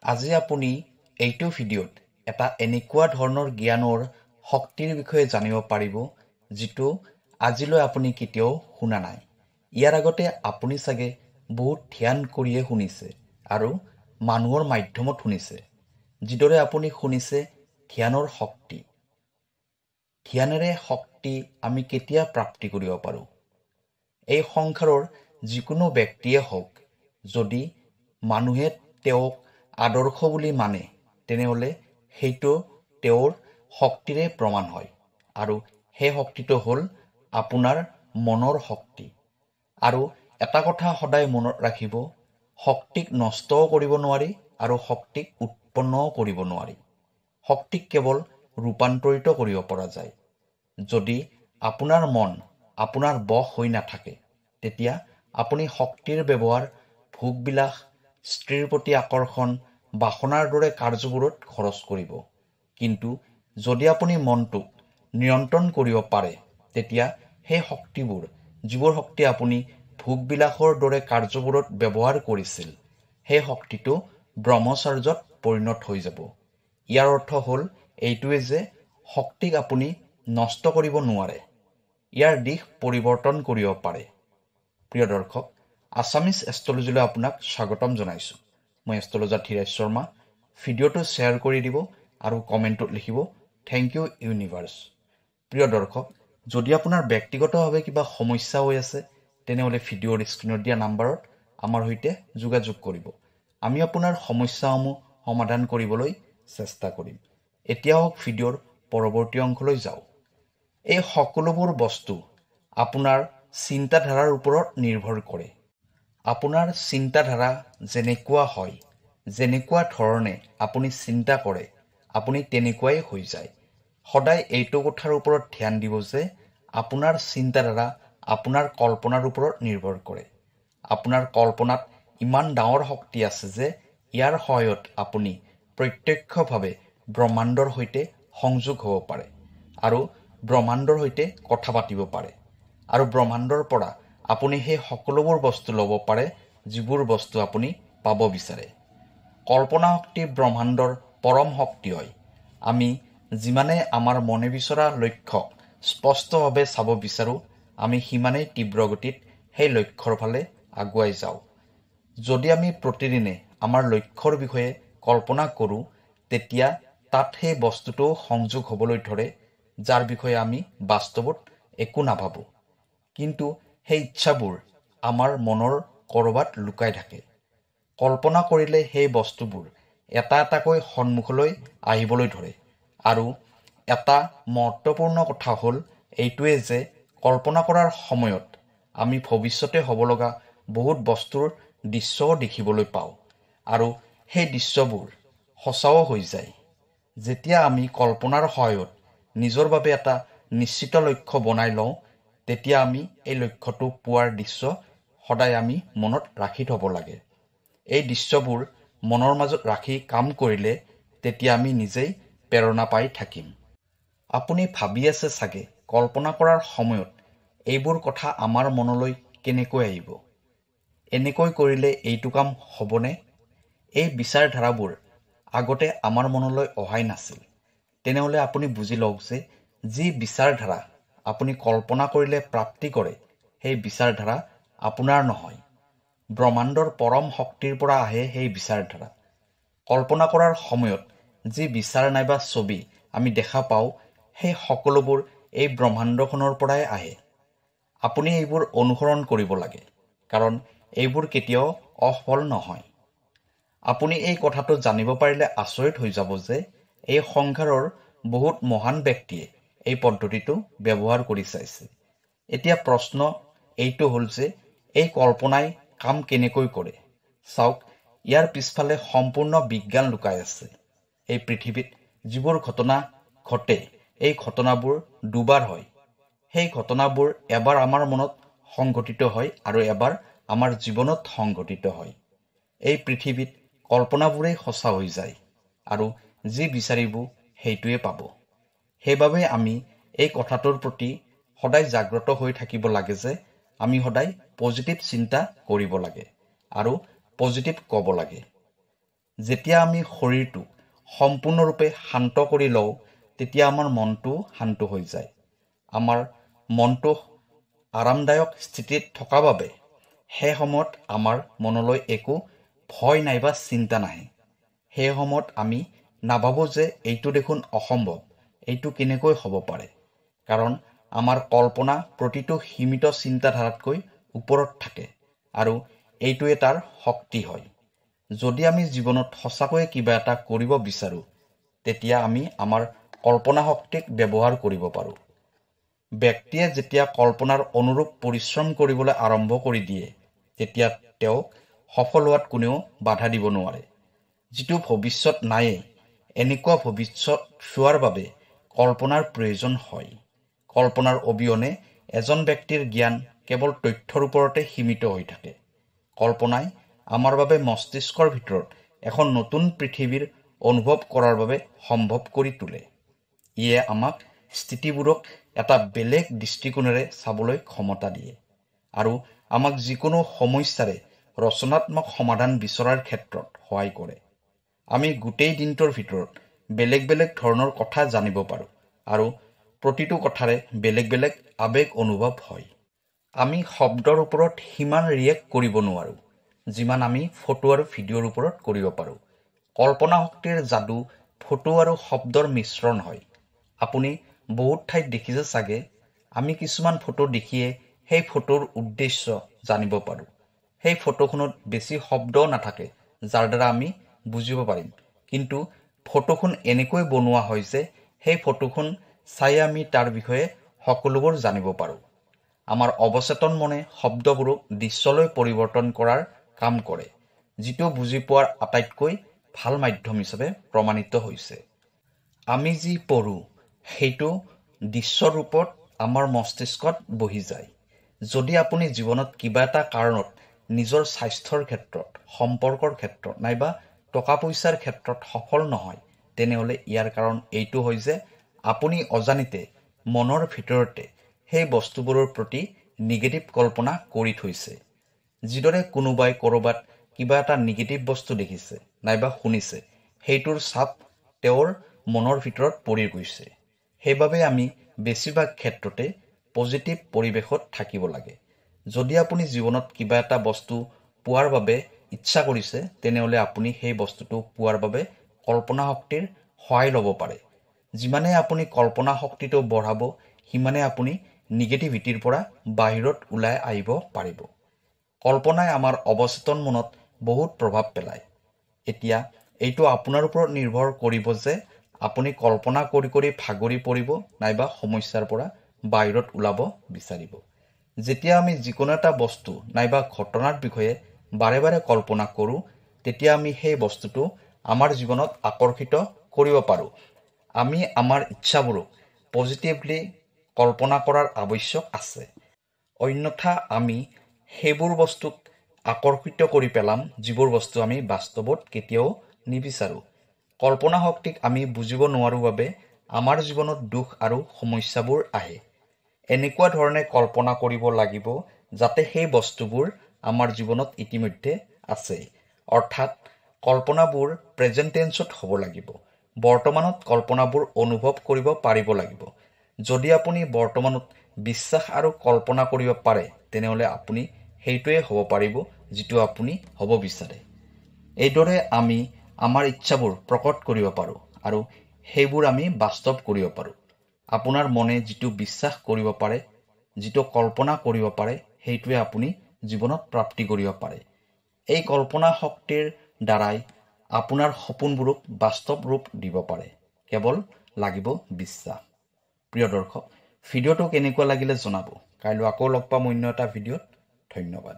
আজি আপুনি এইটো ভিডিঅ'ত এটা এনেকুৱা ধৰণৰ জ্ঞানৰ শক্তিৰ বিষয়ে জানিব পাৰিব যিটো আজিলৈ আপুনি কেতিয়াও শুনা নাই। ইয়াৰ আগতে আপুনি চাগে বহুত ধ্যান কৰিয়ে শুনিছে আৰু মানুহৰ মাধ্যমত শুনিছে। যিদৰে আপুনি শুনিছে ধ্যানৰ শক্তি। ধ্যানেৰে শক্তি আমি কেতিয়া প্ৰাপ্তি কৰিব পাৰোঁ? এই সংসাৰৰ যিকোনো ব্যক্তিয়ে হওক, যদি মানুহে তেওঁক আদৰ্শ বুলি মানে, তেনেহ'লে সেইটো তেওঁৰ শক্তিৰে প্ৰমাণ হয়। আৰু সেই শক্তিটো হ'ল আপোনাৰ মনৰ শক্তি। আৰু এটা কথা সদায় মনত ৰাখিব, শক্তিক নষ্টও কৰিব নোৱাৰি আৰু শক্তিক উৎপন্নও কৰিব নোৱাৰি। শক্তিক কেৱল ৰূপান্তৰিত কৰিব পৰা যায়। যদি আপোনাৰ মন আপোনাৰ বশ হৈ নাথাকে, তেতিয়া আপুনি শক্তিৰ ব্যৱহাৰ ভোগবিলাস, স্ত্ৰীৰ প্ৰতি আকৰ্ষণ, বাসনাৰ দৰে কাৰ্যবোৰত খৰচ কৰিব। কিন্তু যদি আপুনি মনটোক নিয়ন্ত্ৰণ কৰিব পাৰে, তেতিয়া সেই শক্তিবোৰ, যিবোৰ শক্তি আপুনি ভোগবিলাসৰ দৰে কাৰ্যবোৰত ব্যৱহাৰ কৰিছিল, সেই শক্তিটো ব্ৰহ্মচাৰ্যত পৰিণত হৈ যাব। ইয়াৰ অৰ্থ হ'ল এইটোৱে যে শক্তিক আপুনি নষ্ট কৰিব নোৱাৰে, ইয়াৰ দিশ পৰিৱৰ্তন কৰিব পাৰে। প্ৰিয় দৰ্শক, আছামিজ এষ্ট্ৰলজীলৈ আপোনাক স্বাগতম জনাইছোঁ। মই এষ্ট্ৰলজাৰ ধীৰাজ শৰ্মা। ভিডিঅ'টো শ্বেয়াৰ কৰি দিব আৰু কমেণ্টত লিখিব থেংক ইউ ইউনিভাৰ্ছ। প্ৰিয় দৰ্শক, যদি আপোনাৰ ব্যক্তিগতভাৱে কিবা সমস্যা হৈ আছে, তেনেহ'লে ভিডিঅ'ৰ স্ক্ৰীণত দিয়া নাম্বাৰত আমাৰ সৈতে যোগাযোগ কৰিব। আমি আপোনাৰ সমস্যাসমূহ সমাধান কৰিবলৈ চেষ্টা কৰিম। এতিয়া হওক ভিডিঅ'ৰ পৰৱৰ্তী অংশলৈ যাওঁ। এই সকলোবোৰ বস্তু আপোনাৰ চিন্তাধাৰাৰ ওপৰত নিৰ্ভৰ কৰে। আপোনাৰ চিন্তাধাৰা যেনেকুৱা হয়, যেনেকুৱা ধৰণে আপুনি চিন্তা কৰে, আপুনি তেনেকুৱাই হৈ যায়। সদায় এইটো কথাৰ ওপৰত ধ্যান দিব যে আপোনাৰ চিন্তাধাৰা আপোনাৰ কল্পনাৰ ওপৰত নিৰ্ভৰ কৰে। আপোনাৰ কল্পনাত ইমান ডাঙৰ শক্তি আছে যে ইয়াৰ সহায়ত আপুনি প্ৰত্যক্ষভাৱে ব্ৰহ্মাণ্ডৰ সৈতে সংযোগ হ'ব পাৰে আৰু ব্ৰহ্মাণ্ডৰ সৈতে কথা পাতিব পাৰে। আৰু ব্ৰহ্মাণ্ডৰ পৰা আপুনি সেই সকলোবোৰ বস্তু ল'ব পাৰে যিবোৰ বস্তু আপুনি পাব বিচাৰে। কল্পনা শক্তি ব্ৰহ্মাণ্ডৰ পৰম শক্তি হয়। আমি যিমানে আমাৰ মনে বিচৰা লক্ষ্যক স্পষ্টভাৱে চাব বিচাৰোঁ, আমি সিমানেই তীব্ৰ গতিত সেই লক্ষ্যৰ ফালে আগুৱাই যাওঁ। যদি আমি প্ৰতিদিনে আমাৰ লক্ষ্যৰ বিষয়ে কল্পনা কৰোঁ, তেতিয়া তাত সেই বস্তুটো সংযোগ হ'বলৈ ধৰে যাৰ বিষয়ে আমি বাস্তৱত একো নাভাবোঁ। কিন্তু সেই ইচ্ছাবোৰ আমাৰ মনৰ ক'ৰবাত লুকাই থাকে। কল্পনা কৰিলে সেই বস্তুবোৰ এটা এটাকৈ সন্মুখলৈ আহিবলৈ ধৰে। আৰু এটা মহত্বপূৰ্ণ কথা হ'ল এইটোৱে যে কল্পনা কৰাৰ সময়ত আমি ভৱিষ্যতে হ'ব লগা বহুত বস্তুৰ দৃশ্যও দেখিবলৈ পাওঁ আৰু সেই দৃশ্যবোৰ সঁচাও হৈ যায়। যেতিয়া আমি কল্পনাৰ সহায়ত নিজৰ বাবে এটা নিশ্চিত লক্ষ্য বনাই লওঁ, তেতিয়া আমি এই লক্ষ্যটো পোৱাৰ দৃশ্য সদায় আমি মনত ৰাখি থ'ব লাগে। এই দৃশ্যবোৰ মনৰ মাজত ৰাখি কাম কৰিলে তেতিয়া আমি নিজেই প্ৰেৰণা পাই থাকিম। আপুনি ভাবি আছে চাগে, কল্পনা কৰাৰ সময়ত এইবোৰ কথা আমাৰ মনলৈ কেনেকৈ আহিব? এনেকৈ কৰিলে এইটো কাম হ'বনে? এই বিচাৰধাৰাবোৰ আগতে আমাৰ মনলৈ অহাই নাছিল। তেনেহ'লে আপুনি বুজি লওক যে যি বিচাৰধাৰা আপুনি কল্পনা কৰিলে প্ৰাপ্তি কৰে, সেই বিচাৰধাৰা আপোনাৰ নহয়। ব্ৰহ্মাণ্ডৰ পৰম শক্তিৰ পৰা আহে সেই বিচাৰধাৰা। কল্পনা কৰাৰ সময়ত যি বিচাৰ নাইবা ছবি আমি দেখা পাওঁ, সেই সকলোবোৰ এই ব্ৰহ্মাণ্ডখনৰ পৰাই আহে। আপুনি এইবোৰ অনুসৰণ কৰিব লাগে, কাৰণ এইবোৰ কেতিয়াও অসফল নহয়। আপুনি এই কথাটো জানিব পাৰিলে আচৰিত হৈ যাব যে এই সংসাৰৰ বহুত মহান ব্যক্তিয়ে এই পদ্ধতিটো ব্যৱহাৰ কৰি চাইছে। এতিয়া প্ৰশ্ন এইটো হ'ল যে এই কল্পনাই কাম কেনেকৈ কৰে? চাওক, ইয়াৰ পিছফালে সম্পূৰ্ণ বিজ্ঞান লুকাই আছে। এই পৃথিৱীত যিবোৰ ঘটনা ঘটে, এই ঘটনাবোৰ দুবাৰ হয়। সেই ঘটনাবোৰ এবাৰ আমাৰ মনত সংঘটিত হয় আৰু এবাৰ আমাৰ জীৱনত সংঘটিত হয়। এই পৃথিৱীত কল্পনাবোৰেই সঁচা হৈ যায় আৰু যি বিচাৰিব সেইটোৱে পাব। সেইবাবে আমি এই কথাটোৰ প্ৰতি সদায় জাগ্ৰত হৈ থাকিব লাগে যে আমি সদায় পজিটিভ চিন্তা কৰিব লাগে আৰু পজিটিভ ক'ব লাগে। যেতিয়া আমি শৰীৰটো সম্পূৰ্ণৰূপে শান্ত কৰি লওঁ তেতিয়া আমাৰ মনটো শান্ত হৈ যায়। আমাৰ মনটো আৰামদায়ক স্থিতিত থকা বাবে সেই সময়ত আমাৰ মনলৈ একো ভয় নাইবা চিন্তা নাহে। সেই সময়ত আমি নাভাবোঁ যে এইটো দেখোন অসম্ভৱ, এইটো কেনেকৈ হ'ব পাৰে, কাৰণ আমাৰ কল্পনা প্ৰতিটো সীমিত চিন্তাধাৰাতকৈ ওপৰত থাকে আৰু এইটোৱে তাৰ শক্তি হয়। যদি আমি জীৱনত সঁচাকৈয়ে কিবা এটা কৰিব বিচাৰোঁ তেতিয়া আমি আমাৰ কল্পনা শক্তিক ব্যৱহাৰ কৰিব পাৰোঁ। ব্যক্তিয়ে যেতিয়া কল্পনাৰ অনুৰূপ পৰিশ্ৰম কৰিবলৈ আৰম্ভ কৰি দিয়ে তেতিয়া তেওঁক সফল হোৱাত কোনেও বাধা দিব নোৱাৰে। যিটো ভৱিষ্যত নায়েই এনেকুৱা ভৱিষ্যত চোৱাৰ বাবে কল্পনাৰ প্ৰয়োজন হয়। কল্পনাৰ অবিহনে এজন ব্যক্তিৰ জ্ঞান কেৱল তথ্যৰ ওপৰতে সীমিত হৈ থাকে। কল্পনাই আমাৰ বাবে মস্তিষ্কৰ ভিতৰত এখন নতুন পৃথিৱীৰ অনুভৱ কৰাৰ বাবে সম্ভৱ কৰি তোলে। ইয়ে আমাক স্থিতিবোৰক এটা বেলেগ দৃষ্টিকোণেৰে চাবলৈ ক্ষমতা দিয়ে আৰু আমাক যিকোনো সমস্যাৰে ৰচনাত্মক সমাধান বিচৰাৰ ক্ষেত্ৰত সহায় কৰে। আমি গোটেই দিনটোৰ ভিতৰত বেলেগ বেলেগ ধৰণৰ কথা জানিব পাৰোঁ আৰু প্ৰতিটো কথাৰে বেলেগ বেলেগ আৱেগ অনুভৱ হয়। আমি শব্দৰ ওপৰত সিমান ৰিয়েক্ট কৰিব নোৱাৰোঁ যিমান আমি ফটো আৰু ভিডিঅ'ৰ ওপৰত কৰিব পাৰোঁ। কল্পনা শক্তিৰ যাদু ফটো আৰু শব্দৰ মিশ্ৰণ হয়। আপুনি বহুত ঠাইত দেখিছে চাগে, আমি কিছুমান ফটো দেখিয়ে সেই ফটোৰ উদ্দেশ্য জানিব পাৰোঁ। সেই ফটোখনত বেছি শব্দও নাথাকে যাৰ দ্বাৰা আমি বুজিব পাৰিম, কিন্তু ফটোখন এনেকৈ বনোৱা হয় যে সেই ফটোখন চাই আমি তাৰ বিষয়ে সকলোবোৰ জানিব পাৰোঁ। আমাৰ অৱচেতন মনে শব্দবোৰক দৃশ্যলৈ পৰিৱৰ্তন কৰাৰ কাম কৰে, যিটো বুজি পোৱাৰ আটাইতকৈ ভাল মাধ্যম হিচাপে প্ৰমাণিত হৈছে। আমি যি পঢ়োঁ সেইটো দৃশ্যৰ ৰূপত আমাৰ মস্তিষ্কত বহি যায়। যদি আপুনি জীৱনত কিবা এটা কাৰণত নিজৰ স্বাস্থ্যৰ ক্ষেত্ৰত, সম্পৰ্কৰ ক্ষেত্ৰত নাইবা টকা পইচাৰ ক্ষেত্ৰত সফল নহয়, তেনেহ'লে ইয়াৰ কাৰণ এইটো হয় যে আপুনি অজানিতে মনৰ ভিতৰতে সেই বস্তুবোৰৰ প্ৰতি নিগেটিভ কল্পনা কৰি থৈছে। যিদৰে কোনোবাই ক'ৰবাত কিবা এটা নিগেটিভ বস্তু দেখিছে নাইবা শুনিছে, সেইটোৰ ছাপ তেওঁৰ মনৰ ভিতৰত পৰি গৈছে। সেইবাবে আমি বেছিভাগ ক্ষেত্ৰতে পজিটিভ পৰিৱেশত থাকিব লাগে। যদি আপুনি জীৱনত কিবা এটা বস্তু পোৱাৰ বাবে ইচ্ছা কৰিছে তেনেহ'লে আপুনি সেই বস্তুটো পোৱাৰ বাবে কল্পনা শক্তিৰ সহায় ল'ব পাৰে। যিমানে আপুনি কল্পনা শক্তিটো বঢ়াব সিমানে আপুনি নিগেটিভিটিৰ পৰা বাহিৰত ওলাই আহিব পাৰিব। কল্পনাই আমাৰ অৱচেতন মনত বহুত প্ৰভাৱ পেলায়। এতিয়া এইটো আপোনাৰ ওপৰত নিৰ্ভৰ কৰিব যে আপুনি কল্পনা কৰি কৰি ভাগৰি পৰিব নাইবা সমস্যাৰ পৰা বাহিৰত ওলাব বিচাৰিব। যেতিয়া আমি যিকোনো এটা বস্তু নাইবা ঘটনাৰ বিষয়ে বাৰে বাৰে কল্পনা কৰোঁ তেতিয়া আমি সেই বস্তুটো আমাৰ জীৱনত আকৰ্ষিত কৰিব পাৰোঁ। আমি আমাৰ ইচ্ছাবোৰক পজিটিভলি কল্পনা কৰাৰ আৱশ্যক আছে, অন্যথা আমি সেইবোৰ বস্তুক আকৰ্ষিত কৰি পেলাম যিবোৰ বস্তু আমি বাস্তৱত কেতিয়াও নিবিচাৰোঁ। কল্পনা শক্তিক আমি বুজিব নোৱাৰোঁ বাবে আমাৰ জীৱনত দুখ আৰু সমস্যাবোৰ আহে। এনেকুৱা ধৰণে কল্পনা কৰিব লাগিব যাতে সেই বস্তুবোৰ আমাৰ জীৱনত ইতিমধ্যে আছে, অৰ্থাৎ কল্পনাবোৰ প্ৰেজেণ্ট টেন্সত হ'ব লাগিব। বৰ্তমানত কল্পনাবোৰ অনুভৱ কৰিব পাৰিব লাগিব। যদি আপুনি বৰ্তমানত বিশ্বাস আৰু কল্পনা কৰিব পাৰে তেনেহ'লে আপুনি সেইটোৱে হ'ব পাৰিব যিটো আপুনি হ'ব বিচাৰে। এইদৰে আমি আমাৰ ইচ্ছাবোৰ প্ৰকট কৰিব পাৰোঁ আৰু সেইবোৰ আমি বাস্তৱ কৰিব পাৰোঁ। আপোনাৰ মনে যিটো বিশ্বাস কৰিব পাৰে, যিটো কল্পনা কৰিব পাৰে, সেইটোৱে আপুনি জীৱনত প্ৰাপ্তি কৰিব পাৰে। এই কল্পনা শক্তিৰ দ্বাৰাই আপোনাৰ সপোনবোৰক বাস্তৱ ৰূপ দিব পাৰে। কেৱল লাগিব বিশ্বাস। প্ৰিয় দৰ্শক, ভিডিঅ'টো কেনেকুৱা লাগিলে জনাব। কাইলৈ আকৌ লগ পাম অন্য এটা ভিডিঅ'ত। ধন্যবাদ।